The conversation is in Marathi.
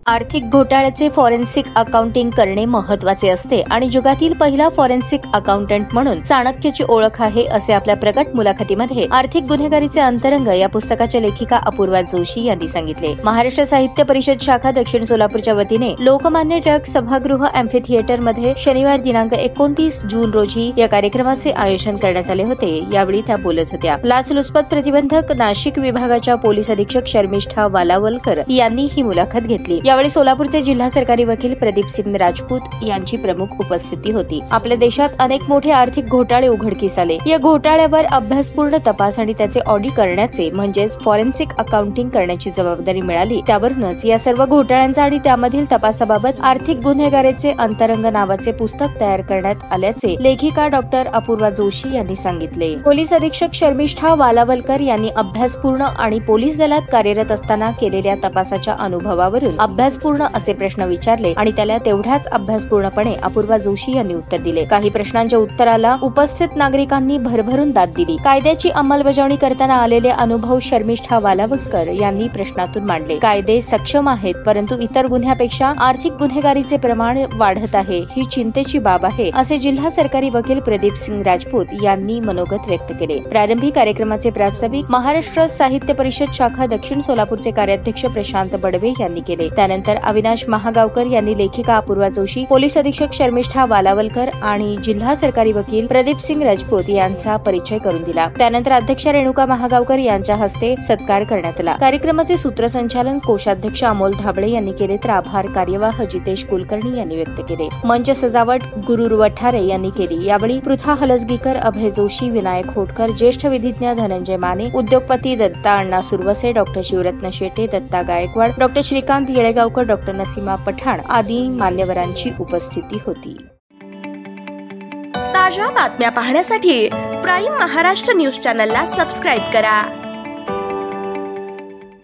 आर्थिक घोटाळ्याचे फॉरेन्सिक अकाउंटिंग करणे महत्त्वाचे असते आणि जगातील पहिला फॉरेन्सिक अकाउंटंट म्हणून चाणक्याची ओळख आहे, असे आपल्या प्रकट मुलाखतीमध्ये आर्थिक गुन्हेगारीचे अंतरंग या पुस्तकाच्या लेखिका अपूर्वा जोशी यांनी सांगितले। महाराष्ट्र साहित्य परिषद शाखा दक्षिण सोलापूरच्या वतीने लोकमान्य टिळक सभागृह अॅम्फी थिएटर मध्ये शनिवार दिनांक 29 जून रोजी या कार्यक्रमाचे आयोजन करण्यात आले होते। यावेळी त्या बोलत होत्या। लाचलुचपत प्रतिबंधक नाशिक विभागाच्या पोलीस अधीक्षक शर्मिष्ठा वालावलकर यांनी ही मुलाखत घेतली। यावेळी सोलापूरचे जिल्हा सरकारी वकील प्रदीप सिंग राजपूत यांची प्रमुख उपस्थिती होती। आपल्या देशात अनेक मोठे आर्थिक घोटाळे उघडकीस आले। या घोटाळ्यावर अभ्यासपूर्ण तपास आणि त्याचे ऑडिट करण्याचे म्हणजेच फॉरेन्सिक अकाउंटिंग करण्याची जबाबदारी मिळाली। त्यावरूनच या सर्व घोटाळ्यांचा आणि त्यामधील तपासाबाबत आर्थिक गुन्हेगारीचे अंतरंग नावाचे पुस्तक तयार करण्यात आल्याचे लेखिका डॉक्टर अपूर्वा जोशी यांनी सांगितले। पोलीस अधीक्षक शर्मिष्ठा वालावलकर यांनी अभ्यासपूर्ण आणि पोलीस दलात कार्यरत असताना केलेल्या तपासाच्या अनुभवावरून अभ्यासपूर्ण असे प्रश्न विचारले आणि त्याला तेवढ्याच अभ्यासपूर्णपणे अपूर्वा जोशी यांनी उत्तर दिले। काही प्रश्नांच्या उत्तराला उपस्थित नागरिकांनी भरभरून दाद दिली। कायद्याची अंमलबजावणी करताना आलेले अनुभव शर्मिष्ठा वालावलकर यांनी प्रश्नातून मांडले। कायदे सक्षम आहेत, परंतु इतर गुन्ह्यापेक्षा आर्थिक गुन्हेगारीचे प्रमाण वाढत आहे, ही चिंतेची बाब आहे, असे जिल्हा सरकारी वकील प्रदीप सिंग राजपूत यांनी मनोगत व्यक्त केले। प्रारंभी कार्यक्रमाचे प्रास्ताविक महाराष्ट्र साहित्य परिषद शाखा दक्षिण सोलापूरचे कार्याध्यक्ष प्रशांत बडवे यांनी केले। त्यानंतर अविनाश महागावकर यांनी लेखिका अपूर्वा जोशी, पोलीस अधीक्षक शर्मिष्ठा वालावलकर आणि जिल्हा सरकारी वकील प्रदीप सिंग राजपूत यांचा परिचय करून दिला। त्यानंतर अध्यक्ष रेणुका महागावकर यांच्या हस्ते सत्कार करण्यात आला। कार्यक्रमाचे सूत्रसंचालन कोषाध्यक्ष अमोल धाबळे यांनी केले, तर आभार कार्यवाह जितेश कुलकर्णी यांनी व्यक्त केले। मंच सजावट गुरुर वठारे यांनी केली। यावेळी पृथा हलसगीकर, अभय जोशी, विनायक होटकर, ज्येष्ठ विधिज्ञ धनंजय माने, उद्योगपती Datta Anna Suravase, doctor Shivratna Shete, Datta Gaikwad, doctor Shrikant Yelegaonkar, doctor Nasima Pathan आदी मान्यवरांची उपस्थिती होती। ताज्या बातम्या पाहण्यासाठी प्राईम महाराष्ट्र न्यूज चॅनलला सबस्क्राईब करा।